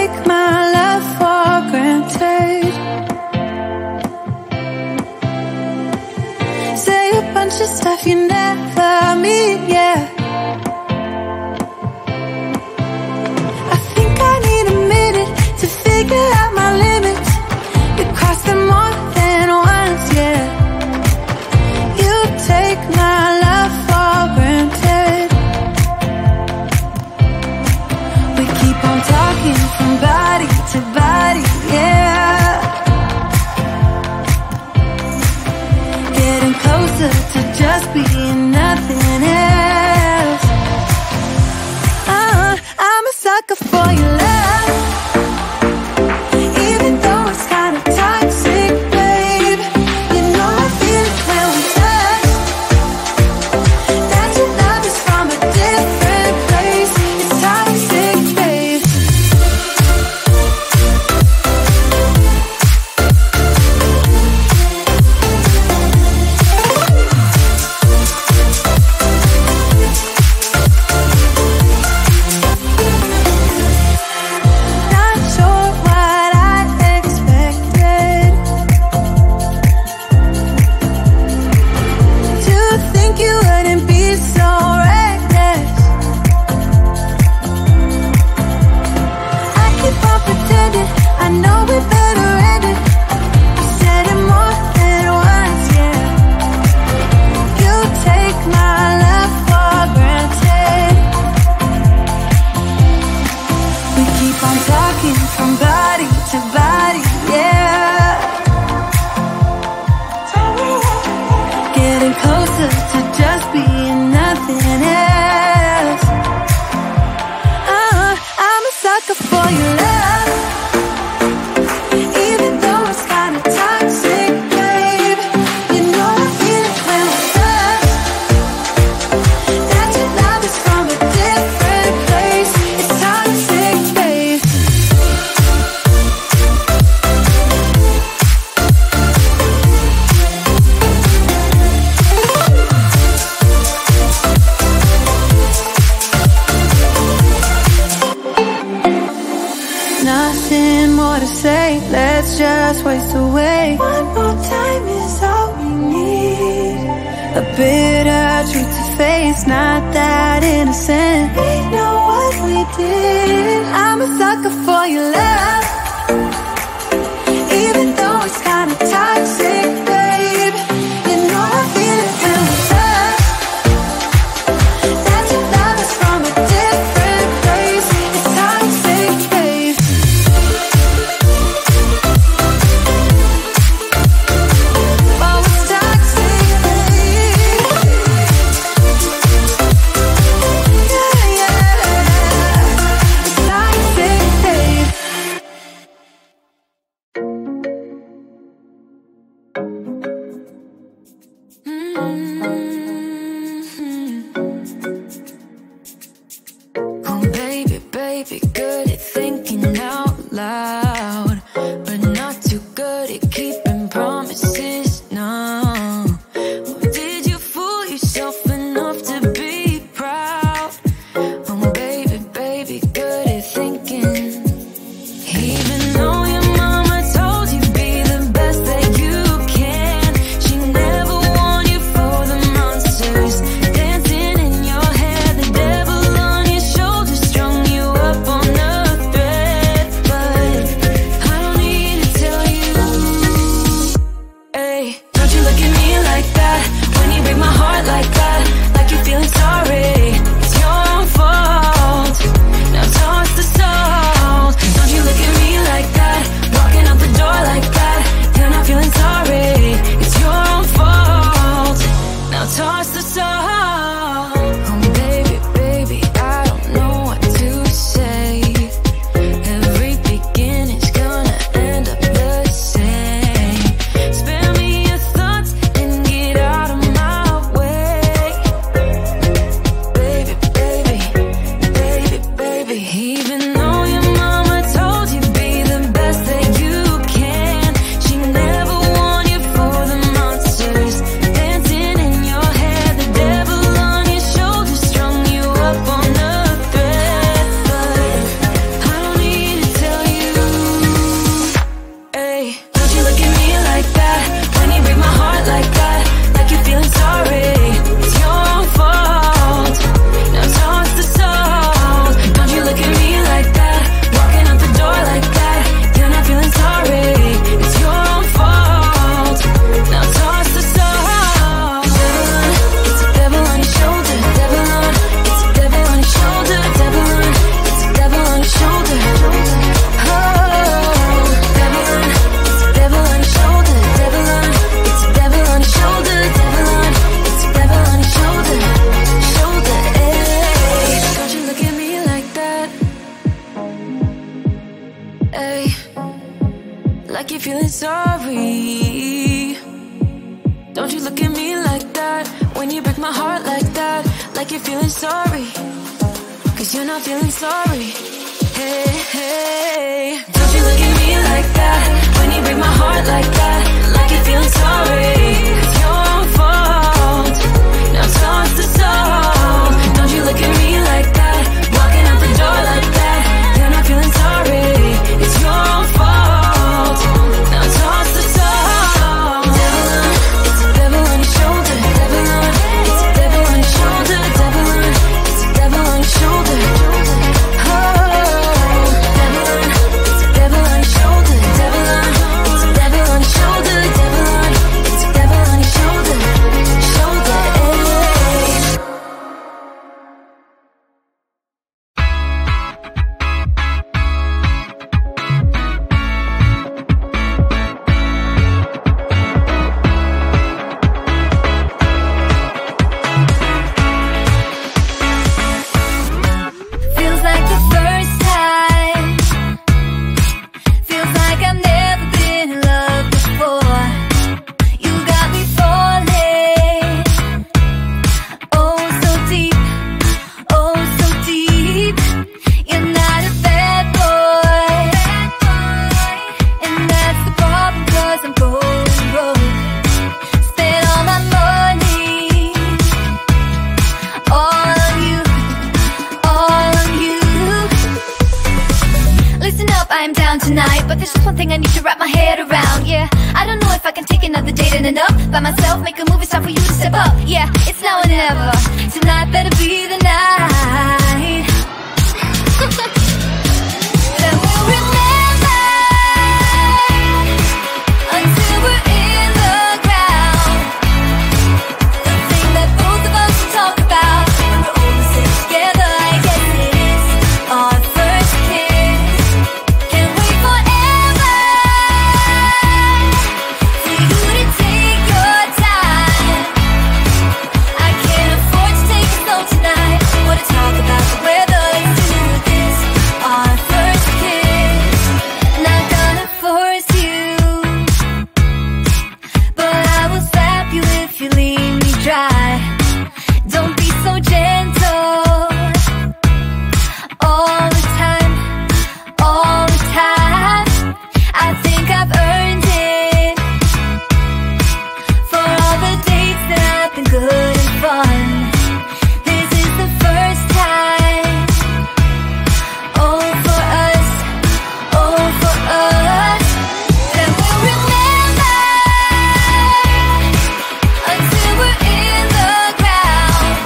take my love for granted. Say a bunch of stuff you never mean, yeah. I think I need a minute to figure out my limits. You cross them more than once, yeah. You take my love for granted. We keep on talking from body to body, yeah. Getting closer to just being nothing else. I'm a sucker for your love. Even though it's kind of toxic, babe. You know I feel it when we touch. That your love is from a different place. It's toxic, babe. Not sure what I expected. To think you wouldn't be so reckless. I keep on pretending I know we better end it. I said it more than once, yeah. You take my love for granted. We keep on talking from body to body, yeah. Getting closer to just being nothing else. I'm a sucker for your love. Even though it's kind of toxic, babe. You know I feel it when we touch. That your love is from a different place. It's toxic, babe. Nothing more to say, let's just waste away. One more time is all we need. A bitter truth to face, not that innocent. We know what we did. I'm a sucker for your love. Even though it's kind of toxic, babe. You know I feel it when we touch. That your love is from a different place. It's toxic, babe. Oh, it's toxic, babe. Yeah, yeah. It's toxic, babe. at me like that? When you break my heart like that, like you're feeling sorry, 'cause you're not feeling sorry. Hey, hey, don't you look at me like that? When you break my heart like that, like you're feeling sorry. It's your own fault. Now toss the soul. Don't you look at me like that? Walking out the door like that. You're not feeling sorry. It's your own fault. Now toss the soul. Devil on, it's a devil on your shoulder. Devil on, it's a devil on your shoulder. Devil on, it's a devil on your shoulder. By myself, make a move, it's time for you to step up. Yeah, it's now or never. Tonight better be the night. Then we'll remember until we're in the ground. The thing that both of us talk about when we're all sitting together. I guess it is our first kiss. Can't wait forever for you to take your time. I can't afford to take it slow tonight. Wanna talk about the weather? Let's do this. Our first kiss. Not gonna force you, but I will slap you if you leave me dry. Don't be so gentle. All the time, all the time. I think I've earned it for all the dates that have been good and fun. This is the first time. Oh, for us, oh, for us. Then we'll remember until we're in the ground.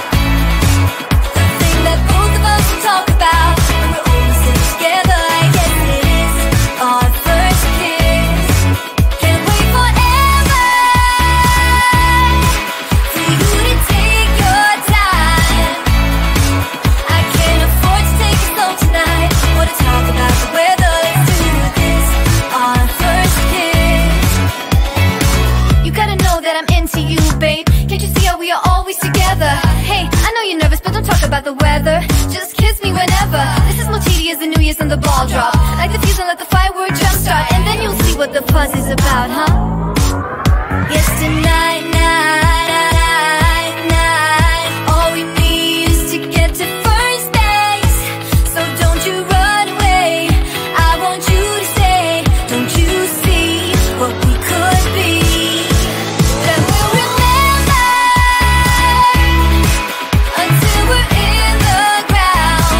The thing that both of us will talk about when we're all sitting together. I guess it is our first kiss. Can't wait forever for you to take your time. I can't afford to take it slow tonight. Wanna talk about the weather? Let's do this. Our first kiss. You gotta know that I'm into you, babe. Can't you see how we are always together? Hey, I know you're nervous, but don't talk about the weather. Just kiss me whenever. This is more tedious than New Year's and the ball drop. Like the fuse and let the firework jumpstart, and then you'll see what the fuss is about, huh? Yes, tonight, night. All we need is to get to first base. So don't you run away. I want you to stay. Don't you see what we could be? Then we'll remember until we're in the ground.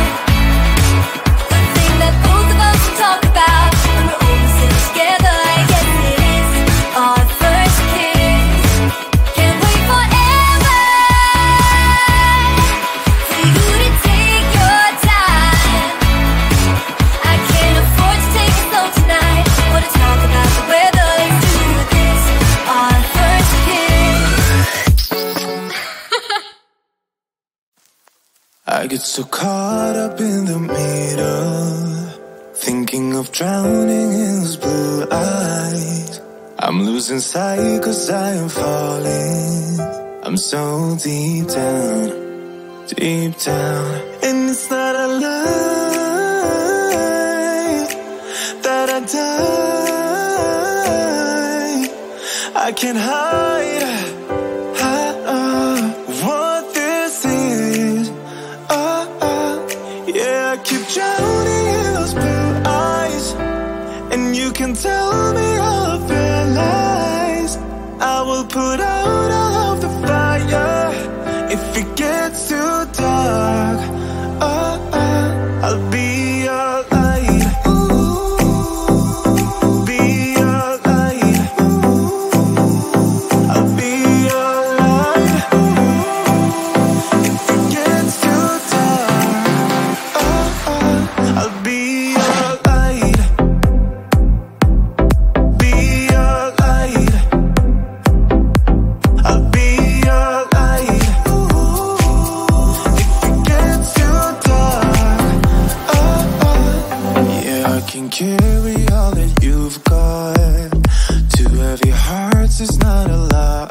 The thing that both of us will talk about when we're all sitting together. I guess it is our first kiss. Can't wait forever for you to take your time. I can't afford to take it slow tonight. Wanna talk about the weather? Let's do this. Our first kiss. I get so caught up in the middle, thinking of drowning in those blue eyes. I'm losing sight 'cause I am falling. I'm so deep down, and it's not a lie that I die. I can't hide If it gets too dark, I'll be your light. Be your light. I'll be your light. If it gets too dark, I'll be your light. Be your light. I'll be your light. If it gets too dark, yeah, I can carry all that you've got. Two heavy hearts is not a lot.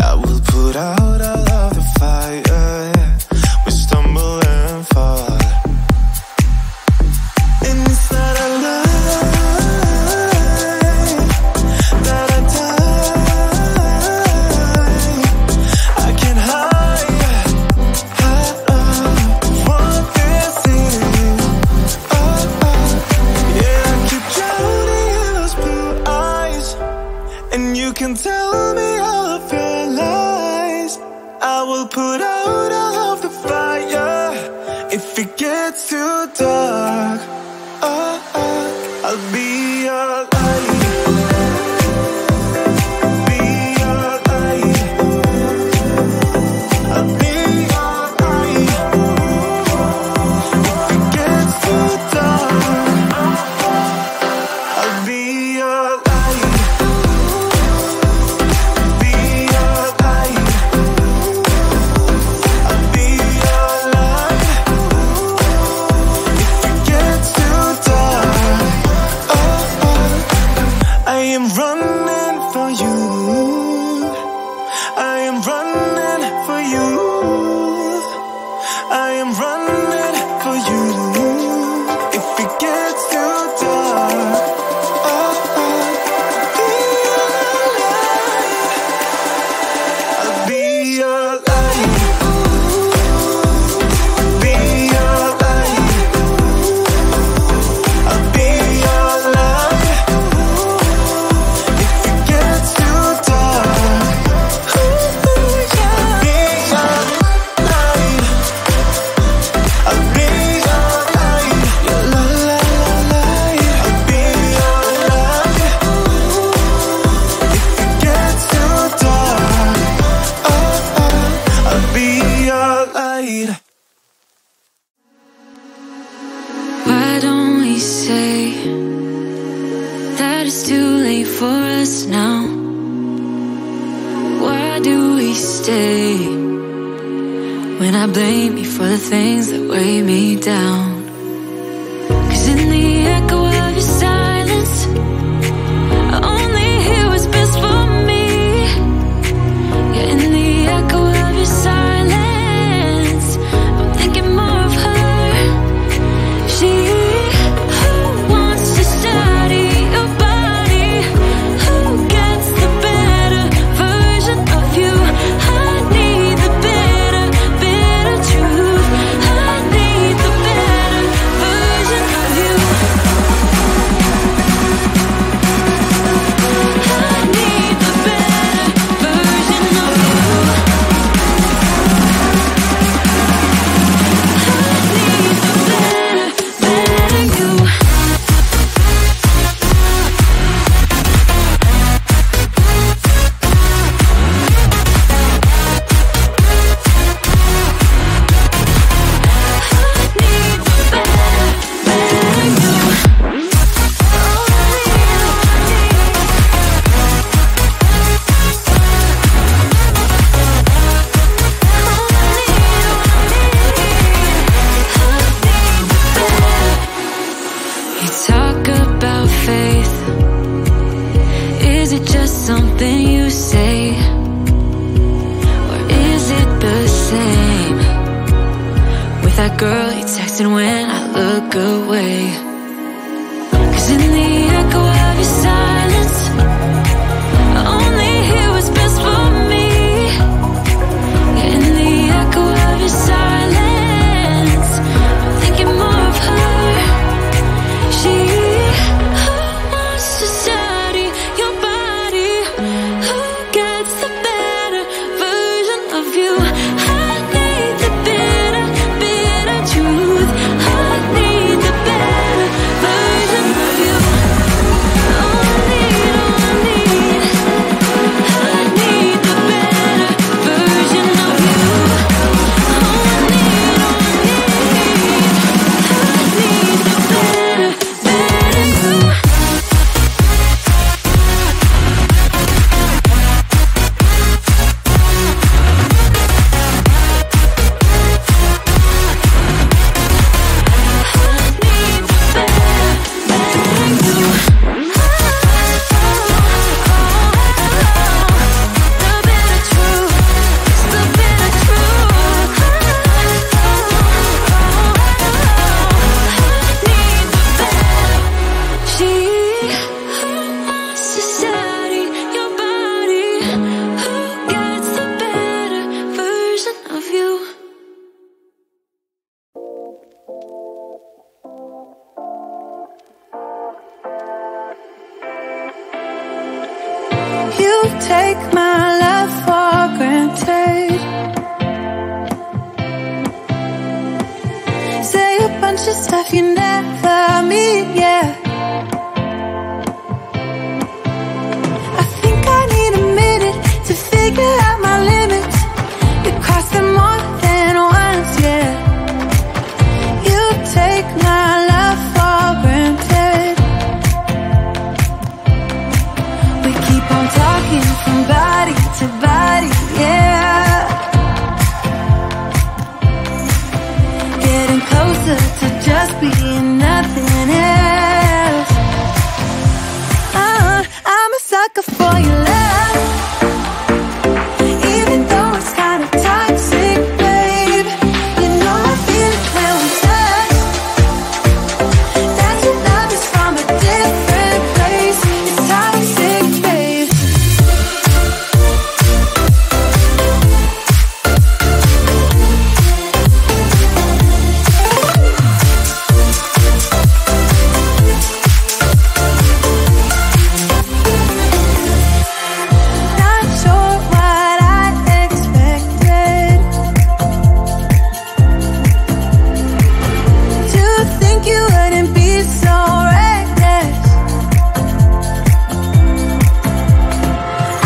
I will put out all of the fire. We stumble and fall, and it's not a lie that I die. I can't hide what this is. Yeah, I keep drowning in those blue eyes, and you can tell me all of your lies. I will put out all of the fire. If it gets too dark, I'll be your light. Be your light. I'll be your light. If it gets too dark, I'll be your light. Be your light. I'll be your light. If it gets too dark, I am running for you. I am running for you. I am running for you. If it gets too dark, I'll be your light. Be your light. I'll be your light. If it gets too dark, I'll be your light. I'll be your light. Your light. I'll be your light. If it gets too dark, I'll be your light. Why don't we say that it's too late for us now? Why do we stay when I blame you for the things that weigh me down? 'Cause in the echo of your silence, I only hear what's best for me. Yeah, in the echo of your silence, I'm thinking more of her. She who wants to study your body, who gets the better version of you. I need the better truth. I need the better version of you. I need the better version of you. girl you texting when I look away. 'Cause in the echo of your silence, I only hear what's best for me. Yeah, in the echo of your silence, I'm thinking more of her. She who wants to study your body, who gets the better version of you. of stuff you never meet, yeah. I think I need a minute to figure out my limits. You cross them more than once, yeah. You take my love for granted. We keep on talking from body to body, yeah. Getting closer to just being nothing else. I'm a sucker for your love, even though it's kind of toxic, babe. You know I feel it when we touch. That your love is from a different place. It's toxic, babe. Not sure what I expected. To think you wouldn't be so reckless.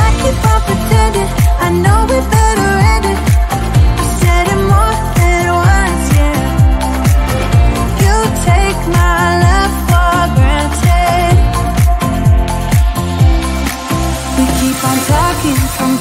I keep on pretending I know we better end it. I said it more than once, yeah. You take my love for granted. We keep on talking from